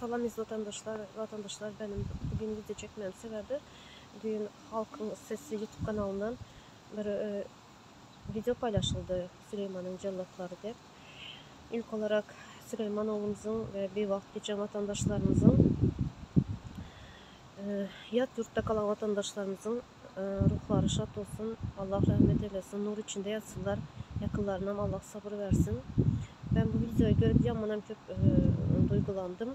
Salam vatandaşlar, benim bugün video çekmem sebebi dün Halkın Sesi YouTube kanalından bir video paylaşıldı, Süleyman'ın cellatları diye. İlk olarak Süleyman oğlumuzun ve bir vakit geçen vatandaşlarımızın, yat yurtta kalan vatandaşlarımızın ruhları şad olsun, Allah rahmet eylesin, nur içinde yatsınlar, yakınlarına Allah sabır versin. Ben bu videoyu görüp yaman köp duygulandım.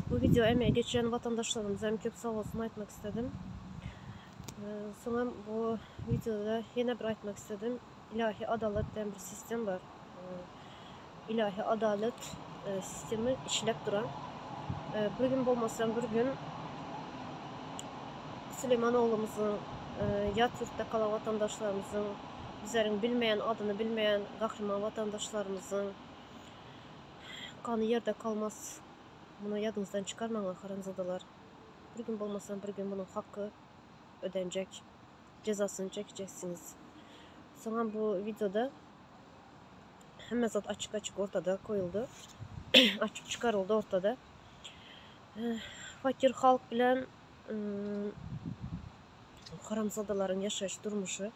Bu video emeğe geçen vatandaşlarımıza hem köp sağ olsun aytmak istedim. Sonra bu videoda yine bir aytmak istedim. İlahi adalet diyen bir sistem var. İlahi adalet sistemi işlep duran. Bir gün olmasam bir gün Süleyman oğlumuzun, yat yurtta kalan vatandaşlarımızın, bizlerin bilmeyen, adını bilmeyen kahraman vatandaşlarımızın kanı yerde kalmaz. Bunu yadınızdan çıkarmayın haramzadalar. Bir gün olmasam bir gün bunun hakkı ödenecek. Cezasını çekeceksiniz. Sonra bu videoda hem zat açık ortada koyuldu. Açık çıkarıldı ortada. Fakir halk bilen haramzadaların yaşayış durmuşu.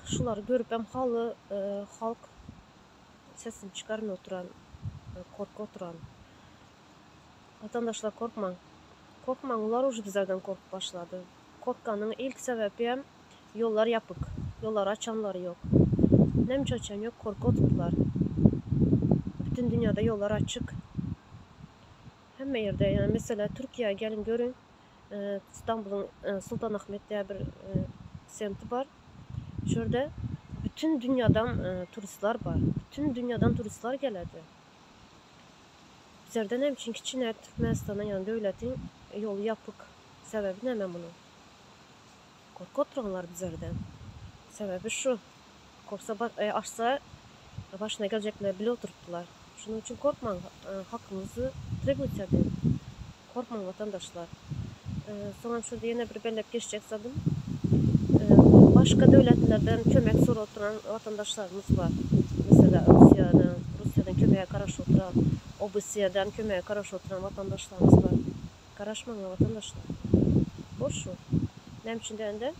Şuları görüp hem halk sesini çıkarmıyor oturan, korku oturan. Vatandaşlar korkmayın. Korkmayın, onlar уже bizlerden korkup başladı. Korkanın ilk sebebi hem yollar yapık. Yolları açanları yok. Nemç açan yok, korku oturttular. Bütün dünyada yollar açık. Hem yerde, yani mesela Türkiye'ye gelin görün. İstanbul'un Sultanahmet diye bir semti var. Şurada bütün dünyadan turistler var. Bütün dünyadan turistler geledi. Bizlerden hem çünkü Çin'e, Türkmenistan'a, yani devletin yolu yapık. Sebebi ne hemen bunu? Korku oturanlar bizlerden. Sebebi şu. Korksa açsa başına gelecekler bile oturttular. Şunun için korkmayın. Hakkınızı tribut edin. Korkmayın vatandaşlar. Sonra şurada yine bir bellep geçecek zadım. Başka devletlerden kömek soru oturan vatandaşlarımız var. Mesela Rusya'dan kömeğe karşı oturan, OBSE'den kömeğe karşı oturan vatandaşlarımız var. Karışmayın vatandaşlar. Boş şu. Nem için de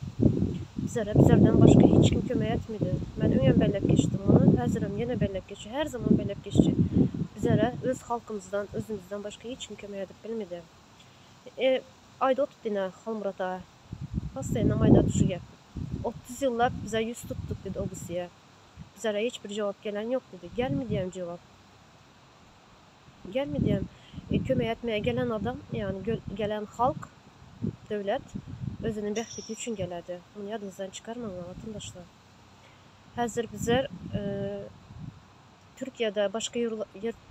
bizlerden başka hiç kim kömeğe etmedi. Ben önem bellep geçtim onu. Hazırım yine bellep geçiyor. Her zaman bellep geçiyor. Bizlere öz halkımızdan, özümüzden başka hiç kim kömeğe edip bilmedi. Ayda otup dine Halmurata. Hastayla ayda tuşu gel. 30 yıllar bize yüz tuttuk dedi OBSE'ye. Bizlere hiçbir cevap gelen yok dedi. Gelme diyem cevap. Gelme diyem. Kömeğe etmeye gelen adam, yani gelen halk, devlet özünün bəxti üçün gəledi. Bunu yadınızdan çıkarmayın vatandaşlar. Hazır bizler Türkiye'de başka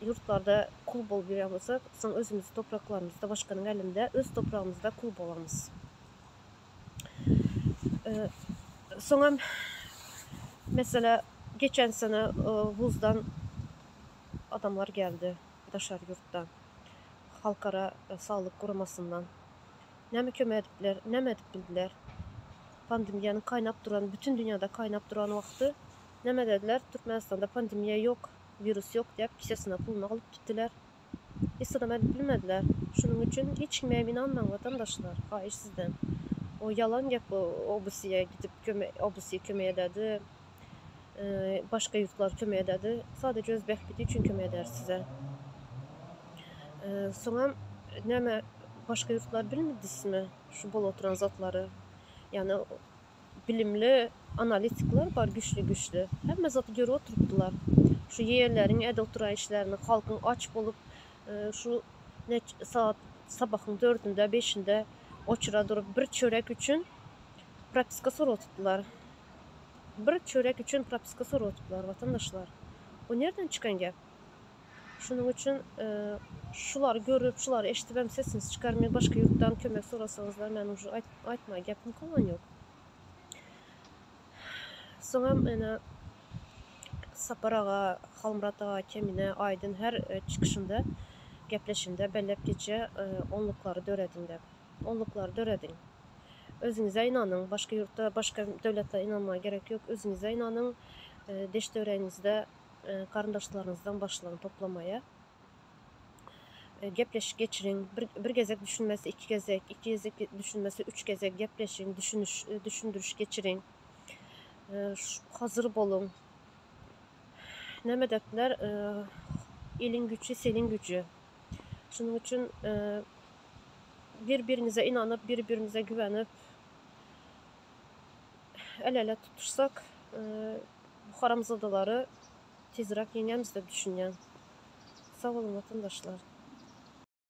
yurtlarda kul bol görüyorsa, sonra özümüz topraklarımızda, başkanın elinde öz toprağımızda kul bolamız. Sonra mesela geçen sene Vuz'dan adamlar geldi, Daşar yurttan, halkara sağlık korumasından. Ne kömək ediblər, ne edib bildiler. Pandemiyanın kaynap duran, bütün dünyada kaynap duran vaxtı ne dediler? Türkmenistan'da pandemiya yok, virüs yok deyip kisesine pulunu alıp gittiler. Hiç adam edip bilmediler. Şunun için hiç kimeye inanmayın vatandaşlar. Hayır sizden. O yalan yap, OBSE'ye gidip OBSE kömək edədi. Başka yurtlar kömək edədi. Sadece öz bəxti üçün kömək edər sizə. Sonra ne başka yurtlar bilmirdiniz mi? Şu bol oturan zatları. Yani bilimli analitikler var, güçlü. Hem zatı göre oturttular. Şu yerlerin, oturayışlarını, halkın aç bulup şu saat sabahın 4'ünde, 5'inde oçura durup bir çörek için propiska soru oturttular. Bir çörek için propiska soru oturttular vatandaşlar. O nereden çıkan gel? Şunun için şuları görüp, şuları eşitip sesiniz çıkarmaya, başka yurttan kömek sorasanızlar, ben ucu aytmaya gapim kalan yok. Sonra Saparağa, Halmuratağa, Kemine, Aydın her çıkışında, gepleşinde, bellep geçe onlukları döredin. Özünüze inanın, başka yurtta, başka devlete inanmaya gerek yok. Özünüze inanın, deş dövrəninizdə qarındaşlarınızdan başlayın toplamaya. Gepleşik geçirin. Bir gezek düşünmesi, iki gezek, iki gezek düşünmesi, üç gezek gepleşin, düşündürüş geçirin. Hazır olun. Ne medetler? Elin gücü, selin gücü. Şunun için birbirinize inanıp, birbirimize güvenip el ele tutuşsak bu haramzadaları tezrak yenemiz de düşünen. Sağ olun vatandaşlar.